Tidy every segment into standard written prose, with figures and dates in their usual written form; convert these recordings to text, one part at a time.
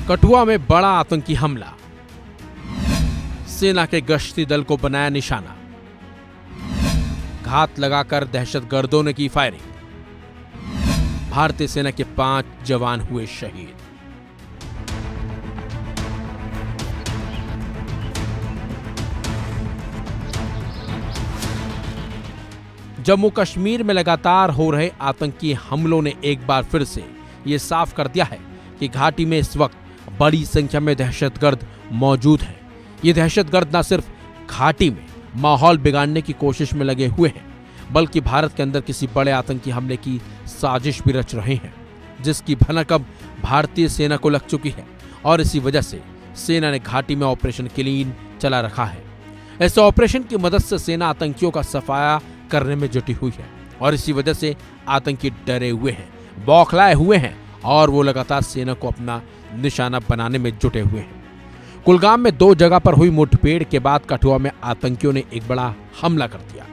कठुआ में बड़ा आतंकी हमला, सेना के गश्ती दल को बनाया निशाना, घात लगाकर दहशतगर्दों ने की फायरिंग, भारतीय सेना के 5 जवान हुए शहीद। जम्मू कश्मीर में लगातार हो रहे आतंकी हमलों ने एक बार फिर से ये साफ कर दिया है कि घाटी में इस वक्त बड़ी संख्या में दहशतगर्द मौजूद हैं। ये दहशतगर्द न सिर्फ घाटी में माहौल बिगाड़ने की कोशिश में लगे हुए हैं, बल्कि भारत के अंदर किसी बड़े आतंकी हमले की साजिश भी रच रहे हैं, जिसकी भनक अब भारतीय सेना को लग चुकी है। और इसी वजह से सेना ने घाटी में ऑपरेशन क्लीन चला रखा है। इस ऑपरेशन की मदद से सेना आतंकियों का सफाया करने में जुटी हुई है और इसी वजह से आतंकी डरे हुए हैं, बौखलाए हुए हैं और वो लगातार सेना को अपना निशाना बनाने में जुटे हुए हैं। कुलगाम में 2 जगह पर हुई मुठभेड़ के बाद कठुआ में आतंकियों ने एक बड़ा हमला कर दिया।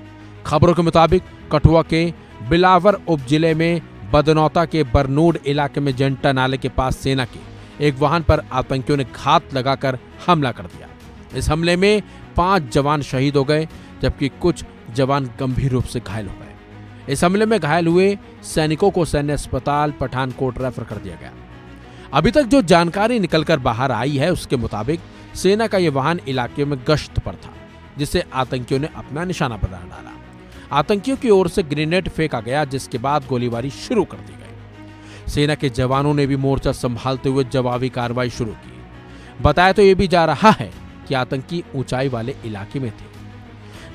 खबरों के मुताबिक कठुआ के बिलावर उपजिले में बदनौता के बरनूड इलाके में जंटा नाले के पास सेना के एक वाहन पर आतंकियों ने घात लगाकर हमला कर दिया। इस हमले में 5 जवान शहीद हो गए, जबकि कुछ जवान गंभीर रूप से घायल हो गए। इस हमले में घायल हुए सैनिकों को सैन्य अस्पताल पठानकोट रेफर कर दिया गया। अभी तक जो जानकारी निकलकर बाहर आई है उसके मुताबिक सेना का यह वाहन इलाके में गश्त पर था, जिसे आतंकियों ने अपना निशाना बना डाला। आतंकियों की ओर से ग्रेनेड फेंका गया, जिसके बाद गोलीबारी शुरू कर दी गई। सेना के जवानों ने भी मोर्चा संभालते हुए जवाबी कार्रवाई शुरू की। बताया तो यह भी जा रहा है कि आतंकी ऊंचाई वाले इलाके में थे।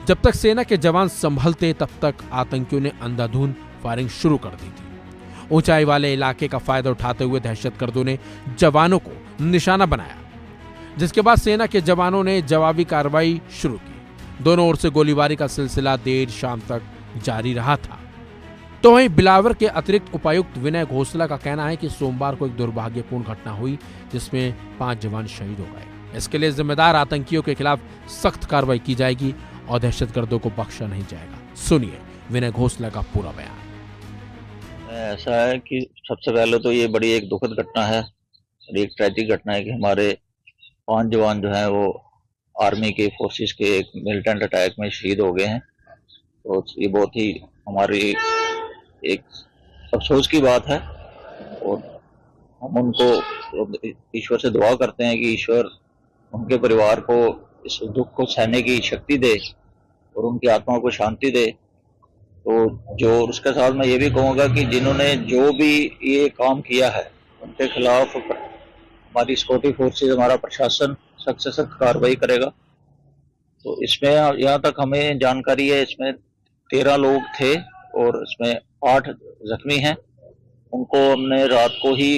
जब तक सेना के जवान संभलते तब तक आतंकियों ने अंधाधुंध फायरिंग शुरू कर दी थी। ऊंचाई वाले इलाके का फायदा उठाते हुए दहशतगर्दों ने जवानों को निशाना बनाया, जिसके बाद सेना के जवानों ने जवाबी कार्रवाई शुरू की। दोनों ओर से गोलीबारी का सिलसिला देर शाम तक जारी रहा था। तो वहीं बिलावर के अतिरिक्त उपायुक्त विनय घोसला का कहना है कि सोमवार को एक दुर्भाग्यपूर्ण घटना हुई, जिसमें 5 जवान शहीद हो गए। इसके लिए जिम्मेदार आतंकियों के खिलाफ सख्त कार्रवाई की जाएगी और दहशतगर्दों को बख्शा नहीं जाएगा। सुनिए विनय घोसला का पूरा बयान। ऐसा है कि सबसे पहले तो ये बड़ी एक दुखद घटना है और एक ट्रेजिक घटना है कि हमारे 5 जवान जो हैं वो आर्मी के फोर्सेस के एक मिलिटेंट अटैक में शहीद हो गए हैं। तो ये बहुत ही हमारी एक अफसोस की बात है और हम उनको ईश्वर से दुआ करते हैं कि ईश्वर उनके परिवार को इस दुख को सहने की शक्ति दे और उनकी आत्मा को शांति दे। तो जो उसके साथ मैं ये भी कहूँगा कि जिन्होंने जो भी ये काम किया है उनके खिलाफ हमारी सिक्योरिटी फोर्सेज, हमारा प्रशासन सख्त से सख्त कार्रवाई करेगा। तो इसमें यहाँ तक हमें जानकारी है इसमें 13 लोग थे और इसमें 8 जख्मी हैं। उनको हमने रात को ही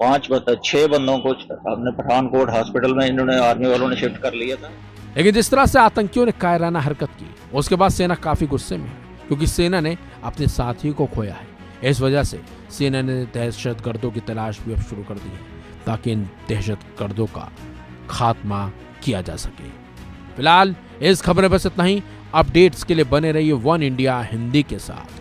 6 बंदों को हमने पठानकोट हॉस्पिटल में इन्होंने आर्मी वालों ने शिफ्ट कर लिया था। लेकिन जिस तरह से आतंकियों ने कायराना हरकत की, उसके बाद सेना काफी गुस्से में है, क्योंकि सेना ने अपने साथी को खोया है। इस वजह से सेना ने दहशतगर्दों की तलाश भी अब शुरू कर दी है, ताकि इन दहशतगर्दों का खात्मा किया जा सके। फिलहाल इस खबर में बस इतना ही। अपडेट्स के लिए बने रहिए वन इंडिया हिंदी के साथ।